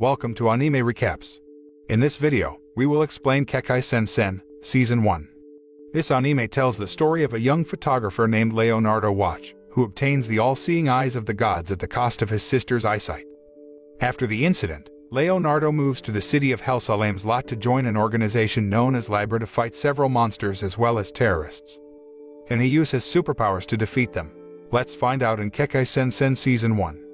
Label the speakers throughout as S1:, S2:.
S1: Welcome to Anime Recaps. In this video, we will explain Kekkai Sen-sen, Season 1. This anime tells the story of a young photographer named Leonardo Watch, who obtains the all-seeing eyes of the gods at the cost of his sister's eyesight. After the incident, Leonardo moves to the city of Helsalem's lot to join an organization known as Libra to fight several monsters as well as terrorists. Can he use his superpowers to defeat them? Let's find out in Kekkai Sen-sen Season 1.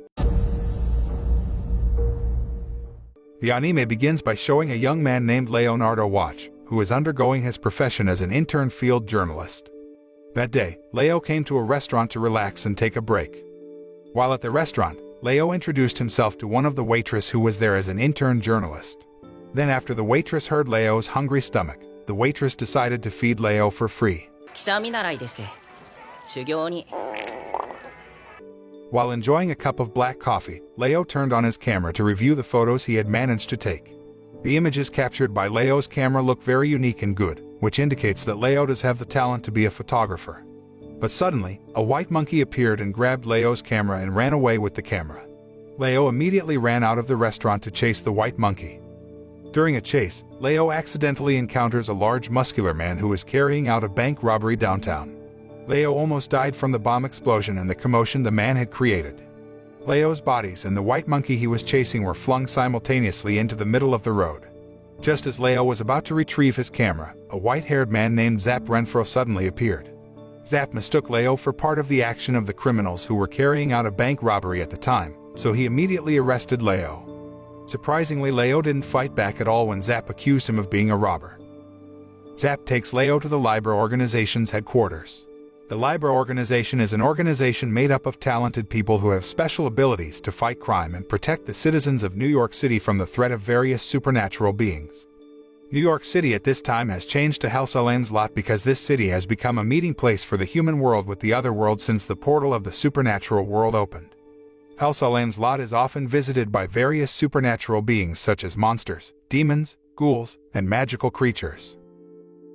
S1: The anime begins by showing a young man named Leonardo Watch, who is undergoing his profession as an intern field journalist. That day, Leo came to a restaurant to relax and take a break. While at the restaurant, Leo introduced himself to one of the waitress who was there as an intern journalist. Then after the waitress heard Leo's hungry stomach, the waitress decided to feed Leo for free. While enjoying a cup of black coffee, Leo turned on his camera to review the photos he had managed to take. The images captured by Leo's camera look very unique and good, which indicates that Leo does have the talent to be a photographer. But suddenly, a white monkey appeared and grabbed Leo's camera and ran away with the camera. Leo immediately ran out of the restaurant to chase the white monkey. During a chase, Leo accidentally encounters a large muscular man who is carrying out a bank robbery downtown. Leo almost died from the bomb explosion and the commotion the man had created. Leo's bodies and the white monkey he was chasing were flung simultaneously into the middle of the road. Just as Leo was about to retrieve his camera, a white-haired man named Zap Renfro suddenly appeared. Zap mistook Leo for part of the action of the criminals who were carrying out a bank robbery at the time, so he immediately arrested Leo. Surprisingly, Leo didn't fight back at all when Zap accused him of being a robber. Zap takes Leo to the Libra organization's headquarters. The Libra organization is an organization made up of talented people who have special abilities to fight crime and protect the citizens of New York City from the threat of various supernatural beings. New York City at this time has changed to Helsalem's lot because this city has become a meeting place for the human world with the other world since the portal of the supernatural world opened. Helsalem's lot is often visited by various supernatural beings such as monsters, demons, ghouls, and magical creatures.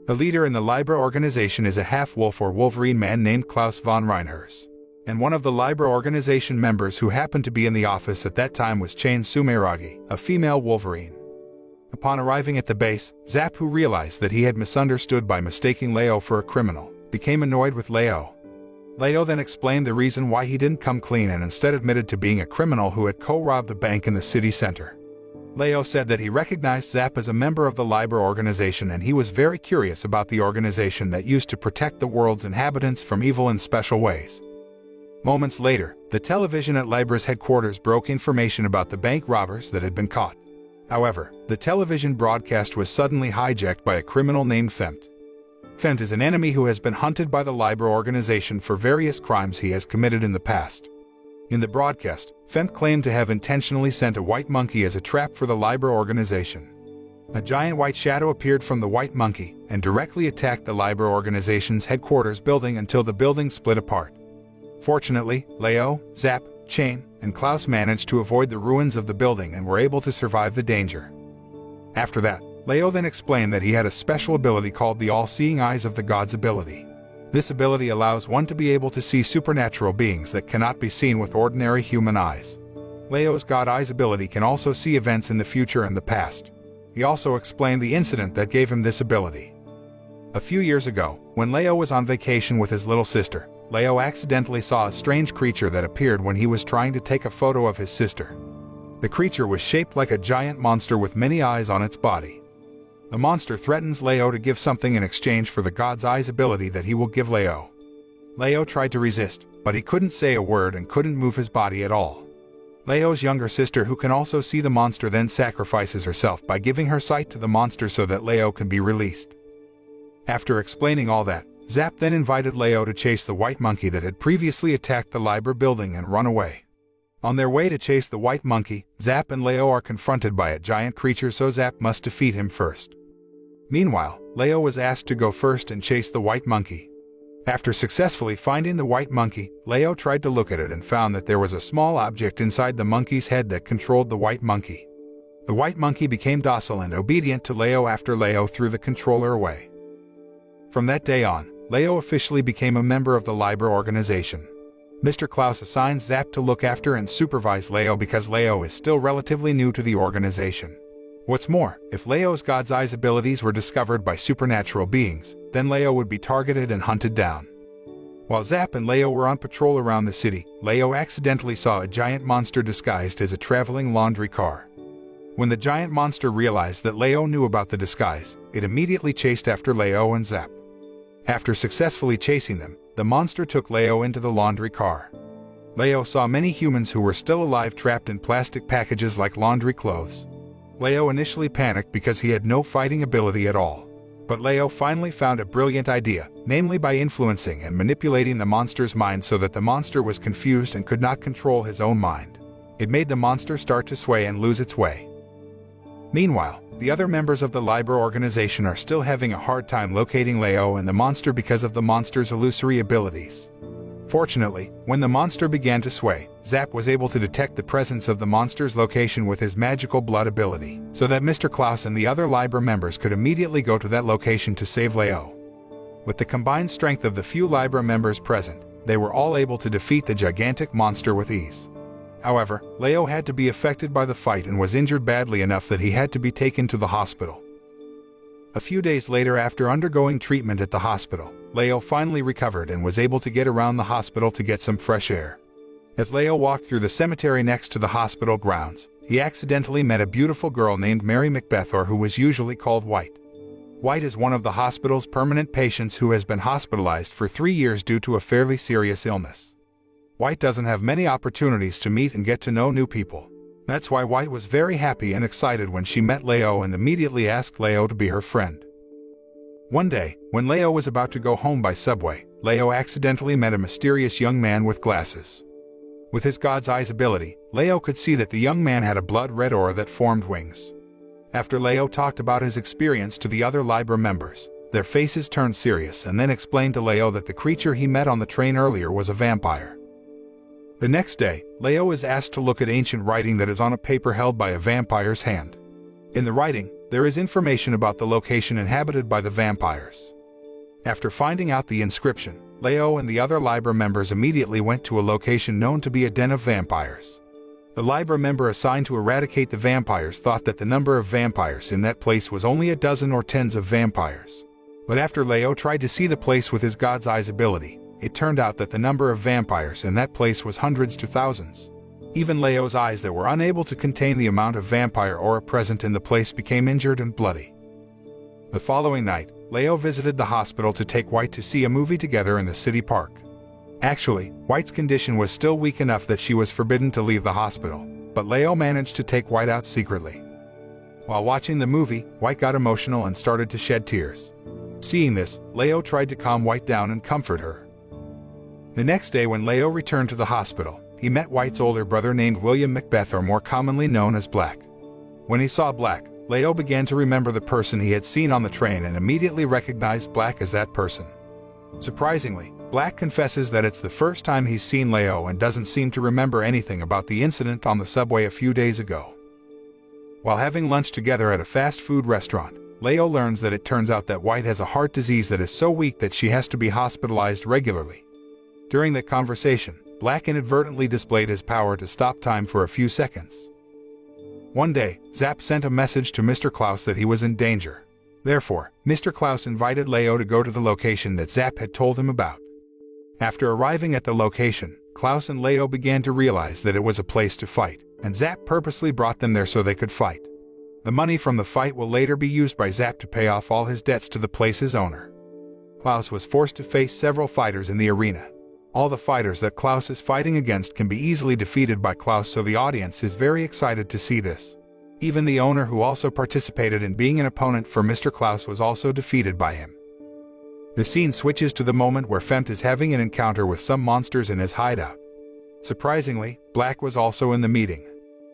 S1: The leader in the Libra organization is a half-wolf or wolverine man named Klaus von Reinhers, and one of the Libra organization members who happened to be in the office at that time was Chain Sumeragi, a female wolverine. Upon arriving at the base, Zap, who realized that he had misunderstood by mistaking Leo for a criminal, became annoyed with Leo. Leo then explained the reason why he didn't come clean and instead admitted to being a criminal who had co-robbed a bank in the city center. Leo said that he recognized Zap as a member of the Libra organization and he was very curious about the organization that used to protect the world's inhabitants from evil in special ways. Moments later, the television at Libra's headquarters broke information about the bank robbers that had been caught. However, the television broadcast was suddenly hijacked by a criminal named Femt. Femt is an enemy who has been hunted by the Libra organization for various crimes he has committed in the past. In the broadcast, Femt claimed to have intentionally sent a white monkey as a trap for the Libra organization. A giant white shadow appeared from the white monkey and directly attacked the Libra organization's headquarters building until the building split apart. Fortunately, Leo, Zap, Chain, and Klaus managed to avoid the ruins of the building and were able to survive the danger. After that, Leo then explained that he had a special ability called the All-Seeing Eyes of the Gods ability. This ability allows one to be able to see supernatural beings that cannot be seen with ordinary human eyes. Leo's God Eyes ability can also see events in the future and the past. He also explained the incident that gave him this ability. A few years ago, when Leo was on vacation with his little sister, Leo accidentally saw a strange creature that appeared when he was trying to take a photo of his sister. The creature was shaped like a giant monster with many eyes on its body. The monster threatens Leo to give something in exchange for the God's Eyes ability that he will give Leo. Leo tried to resist, but he couldn't say a word and couldn't move his body at all. Leo's younger sister, who can also see the monster, then sacrifices herself by giving her sight to the monster so that Leo can be released. After explaining all that, Zap then invited Leo to chase the white monkey that had previously attacked the Libra building and run away. On their way to chase the white monkey, Zap and Leo are confronted by a giant creature, so Zap must defeat him first. Meanwhile, Leo was asked to go first and chase the white monkey. After successfully finding the white monkey, Leo tried to look at it and found that there was a small object inside the monkey's head that controlled the white monkey. The white monkey became docile and obedient to Leo after Leo threw the controller away. From that day on, Leo officially became a member of the Libra organization. Mr. Klaus assigns Zap to look after and supervise Leo because Leo is still relatively new to the organization. What's more, if Leo's God's Eyes abilities were discovered by supernatural beings, then Leo would be targeted and hunted down. While Zap and Leo were on patrol around the city, Leo accidentally saw a giant monster disguised as a traveling laundry car. When the giant monster realized that Leo knew about the disguise, it immediately chased after Leo and Zap. After successfully chasing them, the monster took Leo into the laundry car. Leo saw many humans who were still alive trapped in plastic packages like laundry clothes. Leo initially panicked because he had no fighting ability at all. But Leo finally found a brilliant idea, namely by influencing and manipulating the monster's mind so that the monster was confused and could not control his own mind. It made the monster start to sway and lose its way. Meanwhile, the other members of the Liber organization are still having a hard time locating Leo and the monster because of the monster's illusory abilities. Fortunately, when the monster began to sway, Zap was able to detect the presence of the monster's location with his magical blood ability, so that Mr. Klaus and the other Liber members could immediately go to that location to save Leo. With the combined strength of the few Liber members present, they were all able to defeat the gigantic monster with ease. However, Leo had to be affected by the fight and was injured badly enough that he had to be taken to the hospital. A few days later, after undergoing treatment at the hospital, Leo finally recovered and was able to get around the hospital to get some fresh air. As Leo walked through the cemetery next to the hospital grounds, he accidentally met a beautiful girl named Mary Macbeth, or who was usually called White. White is one of the hospital's permanent patients who has been hospitalized for 3 years due to a fairly serious illness. White doesn't have many opportunities to meet and get to know new people. That's why White was very happy and excited when she met Leo and immediately asked Leo to be her friend. One day, when Leo was about to go home by subway, Leo accidentally met a mysterious young man with glasses. With his God's Eyes ability, Leo could see that the young man had a blood-red aura that formed wings. After Leo talked about his experience to the other Liber members, their faces turned serious and then explained to Leo that the creature he met on the train earlier was a vampire. The next day, Leo is asked to look at ancient writing that is on a paper held by a vampire's hand. In the writing, there is information about the location inhabited by the vampires. After finding out the inscription, Leo and the other Liber members immediately went to a location known to be a den of vampires. The Liber member assigned to eradicate the vampires thought that the number of vampires in that place was only a dozen or tens of vampires. But after Leo tried to see the place with his God's Eyes ability, it turned out that the number of vampires in that place was hundreds to thousands. Even Leo's eyes that were unable to contain the amount of vampire aura present in the place became injured and bloody. The following night, Leo visited the hospital to take White to see a movie together in the city park. Actually, White's condition was still weak enough that she was forbidden to leave the hospital, but Leo managed to take White out secretly. While watching the movie, White got emotional and started to shed tears. Seeing this, Leo tried to calm White down and comfort her. The next day, when Leo returned to the hospital, he met White's older brother named William Macbeth, or more commonly known as Black. When he saw Black, Leo began to remember the person he had seen on the train and immediately recognized Black as that person. Surprisingly, Black confesses that it's the first time he's seen Leo and doesn't seem to remember anything about the incident on the subway a few days ago. While having lunch together at a fast food restaurant, Leo learns that it turns out that White has a heart disease that is so weak that she has to be hospitalized regularly. During that conversation, Black inadvertently displayed his power to stop time for a few seconds. One day, Zap sent a message to Mr. Klaus that he was in danger. Therefore, Mr. Klaus invited Leo to go to the location that Zap had told him about. After arriving at the location, Klaus and Leo began to realize that it was a place to fight, and Zap purposely brought them there so they could fight. The money from the fight will later be used by Zap to pay off all his debts to the place's owner. Klaus was forced to face several fighters in the arena. All the fighters that Klaus is fighting against can be easily defeated by Klaus, so the audience is very excited to see this. Even the owner, who also participated in being an opponent for Mr. Klaus, was also defeated by him. The scene switches to the moment where Fempt is having an encounter with some monsters in his hideout. Surprisingly, Black was also in the meeting.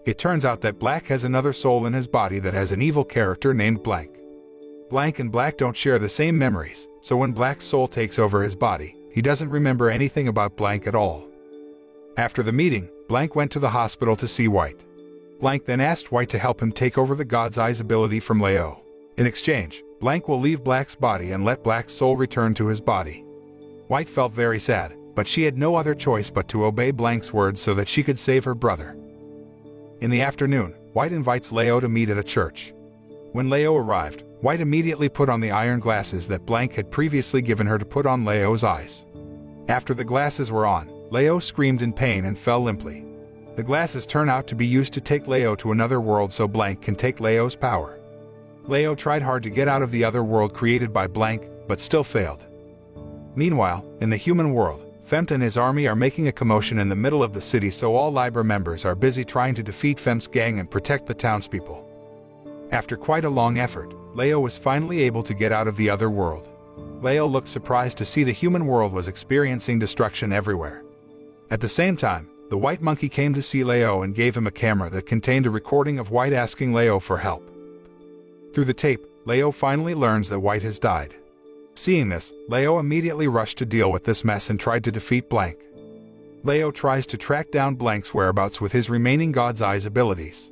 S1: It turns out that Black has another soul in his body that has an evil character named Blank. Blank and Black don't share the same memories, so when Black's soul takes over his body, he doesn't remember anything about Blank at all. After the meeting, Blank went to the hospital to see White. Blank then asked White to help him take over the God's Eyes ability from Leo. In exchange, Blank will leave Black's body and let Black's soul return to his body. White felt very sad, but she had no other choice but to obey Blank's words so that she could save her brother. In the afternoon, White invites Leo to meet at a church. When Leo arrived, White immediately put on the iron glasses that Blank had previously given her to put on Leo's eyes. After the glasses were on, Leo screamed in pain and fell limply. The glasses turn out to be used to take Leo to another world so Blank can take Leo's power. Leo tried hard to get out of the other world created by Blank, but still failed. Meanwhile, in the human world, Femt and his army are making a commotion in the middle of the city, so all Liber members are busy trying to defeat Femt's gang and protect the townspeople. After quite a long effort, Leo was finally able to get out of the other world. Leo looked surprised to see the human world was experiencing destruction everywhere. At the same time, the White Monkey came to see Leo and gave him a camera that contained a recording of White asking Leo for help. Through the tape, Leo finally learns that White has died. Seeing this, Leo immediately rushed to deal with this mess and tried to defeat Blank. Leo tries to track down Blank's whereabouts with his remaining God's Eyes abilities.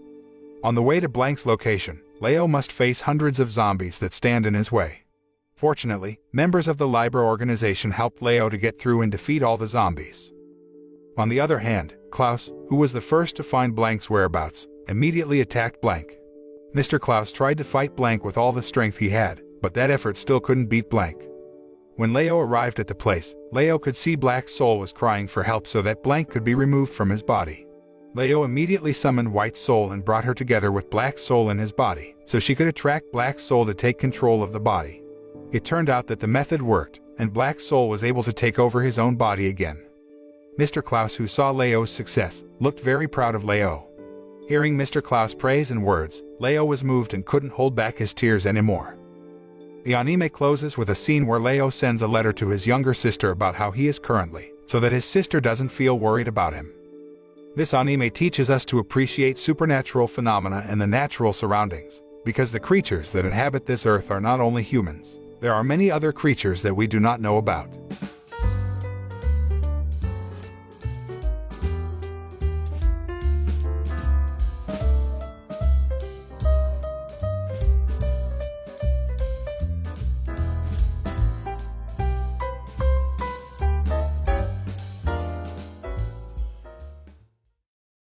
S1: On the way to Blank's location, Leo must face hundreds of zombies that stand in his way. Fortunately, members of the Liber organization helped Leo to get through and defeat all the zombies. On the other hand, Klaus, who was the first to find Blank's whereabouts, immediately attacked Blank. Mr. Klaus tried to fight Blank with all the strength he had, but that effort still couldn't beat Blank. When Leo arrived at the place, Leo could see Black's soul was crying for help so that Blank could be removed from his body. Leo immediately summoned White's soul and brought her together with Black's soul in his body, so she could attract Black's soul to take control of the body. It turned out that the method worked, and Black's soul was able to take over his own body again. Mr. Klaus, who saw Leo's success, looked very proud of Leo. Hearing Mr. Klaus' praise and words, Leo was moved and couldn't hold back his tears anymore. The anime closes with a scene where Leo sends a letter to his younger sister about how he is currently, so that his sister doesn't feel worried about him. This anime teaches us to appreciate supernatural phenomena and the natural surroundings, because the creatures that inhabit this earth are not only humans. There are many other creatures that we do not know about.